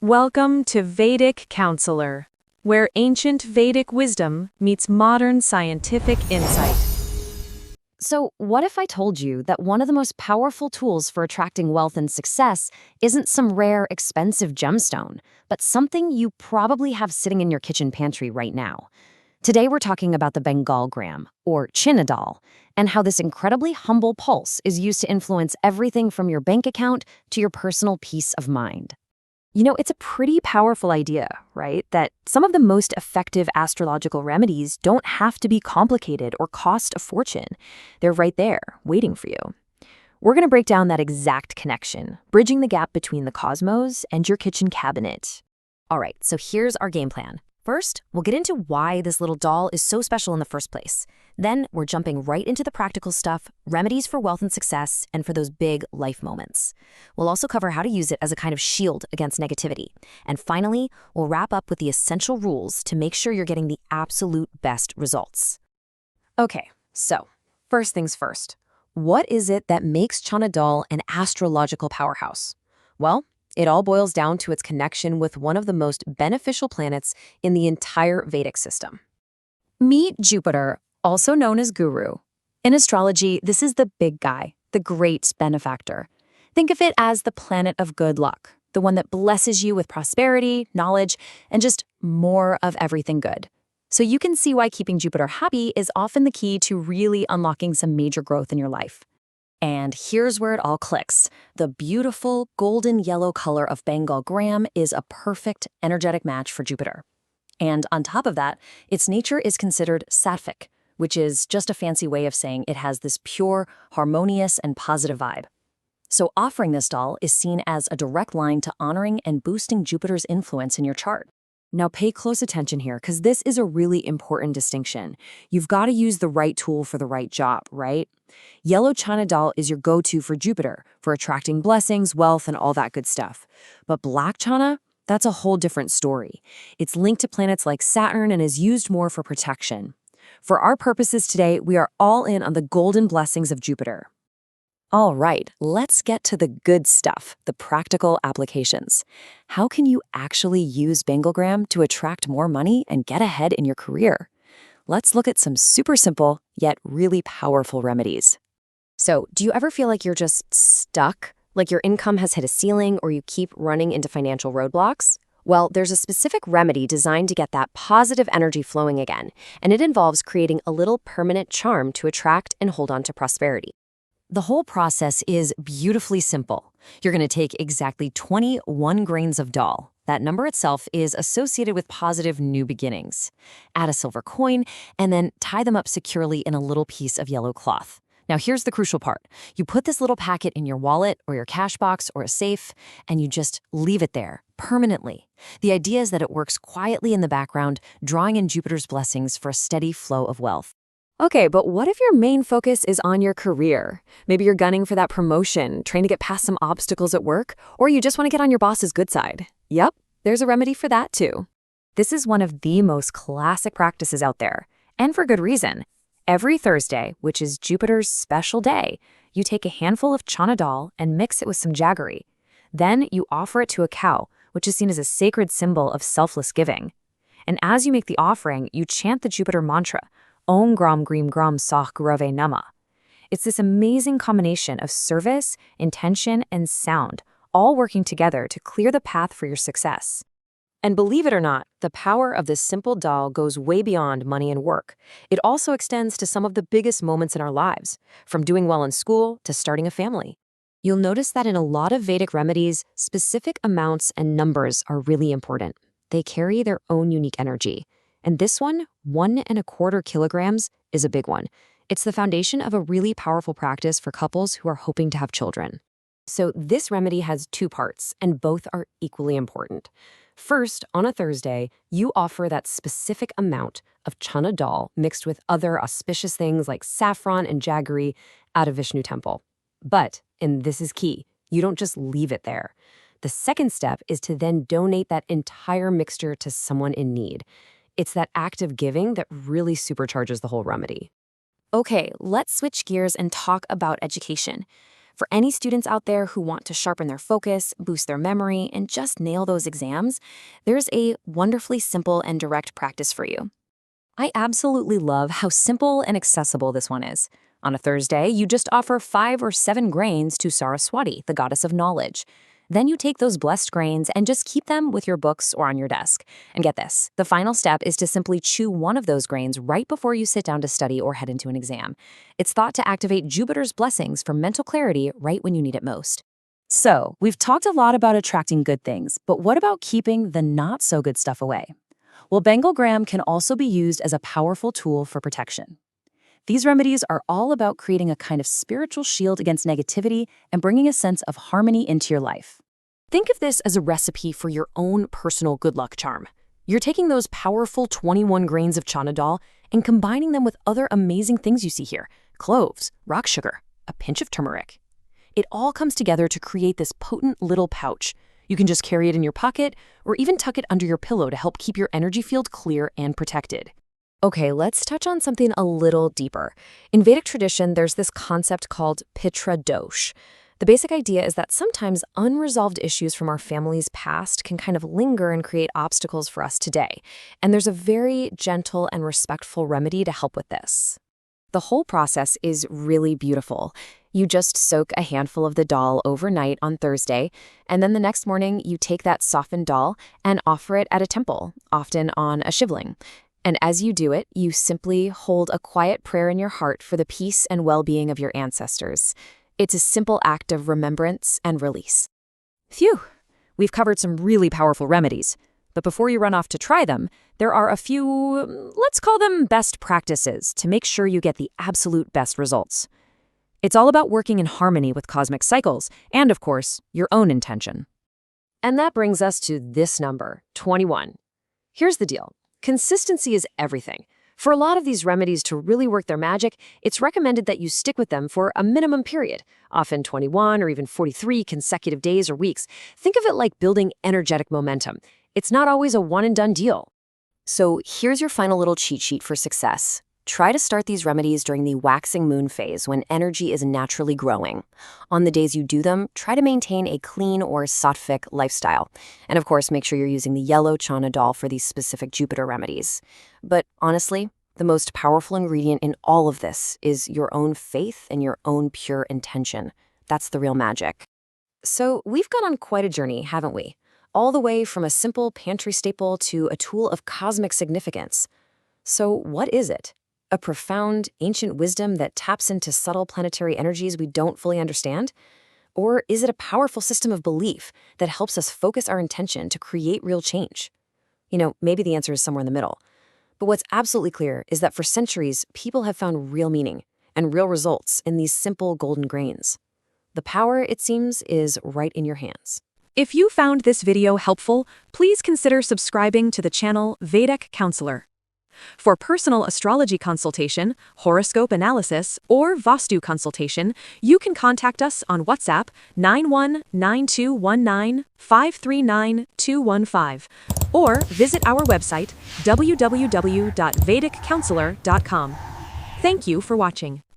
Welcome to Vedic Counselor, where ancient Vedic wisdom meets modern scientific insight. So, what if I told you that one of the most powerful tools for attracting wealth and success isn't some rare, expensive gemstone, but something you probably have sitting in your kitchen pantry right now? Today, we're talking about the Bengal gram, or Chana, and how this incredibly humble pulse is used to influence everything from your bank account to your personal peace of mind. It's a pretty powerful idea, right? That some of the most effective astrological remedies don't have to be complicated or cost a fortune. They're right there, waiting for you. We're going to break down that exact connection, bridging the gap between the cosmos and your kitchen cabinet. All right, so here's our game plan. First, we'll get into why this little doll is so special in the first place. Then, we're jumping right into the practical stuff, remedies for wealth and success, and for those big life moments. We'll also cover how to use it as a kind of shield against negativity. And finally, we'll wrap up with the essential rules to make sure you're getting the absolute best results. Okay, so first things first. What is it that makes Chana an astrological powerhouse? Well, it all boils down to its connection with one of the most beneficial planets in the entire Vedic system. Meet Jupiter, also known as Guru. In astrology, this is the big guy, the great benefactor. Think of it as the planet of good luck, the one that blesses you with prosperity, knowledge, and just more of everything good. So you can see why keeping Jupiter happy is often the key to really unlocking some major growth in your life. And here's where it all clicks. The beautiful golden yellow color of Bengal gram is a perfect energetic match for Jupiter. And on top of that, its nature is considered sattvic, which is just a fancy way of saying it has this pure, harmonious, and positive vibe. So offering this doll is seen as a direct line to honoring and boosting Jupiter's influence in your chart. Now pay close attention here, because this is a really important distinction. You've got to use the right tool for the right job, right? Yellow Chana is your go-to for Jupiter, for attracting blessings, wealth, and all that good stuff. But black Chana, that's a whole different story. It's linked to planets like Saturn and is used more for protection. For our purposes today, we are all in on the golden blessings of Jupiter. All right, let's get to the good stuff, the practical applications. How can you actually use Bengal gram to attract more money and get ahead in your career? Let's look at some super simple, yet really powerful remedies. So, do you ever feel like you're just stuck? Like your income has hit a ceiling or you keep running into financial roadblocks? Well, there's a specific remedy designed to get that positive energy flowing again, and it involves creating a little permanent charm to attract and hold on to prosperity. The whole process is beautifully simple. You're going to take exactly 21 grains of dal. That number itself is associated with positive new beginnings. Add a silver coin, and then tie them up securely in a little piece of yellow cloth. Now here's the crucial part. You put this little packet in your wallet or your cash box or a safe, and you just leave it there permanently. The idea is that it works quietly in the background, drawing in Jupiter's blessings for a steady flow of wealth. Okay, but what if your main focus is on your career? Maybe you're gunning for that promotion, trying to get past some obstacles at work, or you just want to get on your boss's good side. Yep, there's a remedy for that too. This is one of the most classic practices out there, and for good reason. Every Thursday, which is Jupiter's special day, you take a handful of Chana and mix it with some jaggery. Then you offer it to a cow, which is seen as a sacred symbol of selfless giving. And as you make the offering, you chant the Jupiter mantra, Om Gram Greem Gram Sah Gurave Nama. It's this amazing combination of service, intention, and sound, all working together to clear the path for your success. And believe it or not, the power of this simple doll goes way beyond money and work. It also extends to some of the biggest moments in our lives, from doing well in school to starting a family. You'll notice that in a lot of Vedic remedies, specific amounts and numbers are really important. They carry their own unique energy. And this one, 1¼ kilograms, is a big one. It's the foundation of a really powerful practice for couples who are hoping to have children. So this remedy has two parts, and both are equally important. First, on a Thursday, you offer that specific amount of Chana mixed with other auspicious things like saffron and jaggery at a Vishnu temple. But, and this is key, you don't just leave it there. The second step is to then donate that entire mixture to someone in need. It's that act of giving that really supercharges the whole remedy. Okay, let's switch gears and talk about education. For any students out there who want to sharpen their focus, boost their memory, and just nail those exams, there's a wonderfully simple and direct practice for you. I absolutely love how simple and accessible this one is. On a Thursday, you just offer 5 or 7 grains to Saraswati, the goddess of knowledge. Then you take those blessed grains and just keep them with your books or on your desk. And get this, the final step is to simply chew one of those grains right before you sit down to study or head into an exam. It's thought to activate Jupiter's blessings for mental clarity right when you need it most. So, we've talked a lot about attracting good things, but what about keeping the not-so-good stuff away? Well, Bengal gram can also be used as a powerful tool for protection. These remedies are all about creating a kind of spiritual shield against negativity and bringing a sense of harmony into your life. Think of this as a recipe for your own personal good luck charm. You're taking those powerful 21 grains of Chana dal and combining them with other amazing things you see here: cloves, rock sugar, a pinch of turmeric. It all comes together to create this potent little pouch. You can just carry it in your pocket or even tuck it under your pillow to help keep your energy field clear and protected. Okay, let's touch on something a little deeper. In Vedic tradition, there's this concept called Pitra dosh. The basic idea is that sometimes unresolved issues from our family's past can kind of linger and create obstacles for us today. And there's a very gentle and respectful remedy to help with this. The whole process is really beautiful. You just soak a handful of the dal overnight on Thursday, and then the next morning you take that softened dal and offer it at a temple, often on a shivling. And as you do it, you simply hold a quiet prayer in your heart for the peace and well-being of your ancestors. It's a simple act of remembrance and release. Phew! We've covered some really powerful remedies. But before you run off to try them, there are a few, let's call them best practices, to make sure you get the absolute best results. It's all about working in harmony with cosmic cycles and, of course, your own intention. And that brings us to this number, 21. Here's the deal. Consistency is everything. For a lot of these remedies to really work their magic, it's recommended that you stick with them for a minimum period, often 21 or even 43 consecutive days or weeks. Think of it like building energetic momentum. It's not always a one-and-done deal. So here's your final little cheat sheet for success. Try to start these remedies during the waxing moon phase when energy is naturally growing. On the days you do them, try to maintain a clean or sattvic lifestyle. And of course, make sure you're using the yellow Chana dal for these specific Jupiter remedies. But honestly, the most powerful ingredient in all of this is your own faith and your own pure intention. That's the real magic. So we've gone on quite a journey, haven't we? All the way from a simple pantry staple to a tool of cosmic significance. So what is it? A profound, ancient wisdom that taps into subtle planetary energies we don't fully understand? Or is it a powerful system of belief that helps us focus our intention to create real change? Maybe the answer is somewhere in the middle. But what's absolutely clear is that for centuries, people have found real meaning and real results in these simple golden grains. The power, it seems, is right in your hands. If you found this video helpful, please consider subscribing to the channel Vedic Counselor. For personal astrology consultation, horoscope analysis, or Vastu consultation, you can contact us on WhatsApp 919219539215 or visit our website www.vediccounselor.com. Thank you for watching.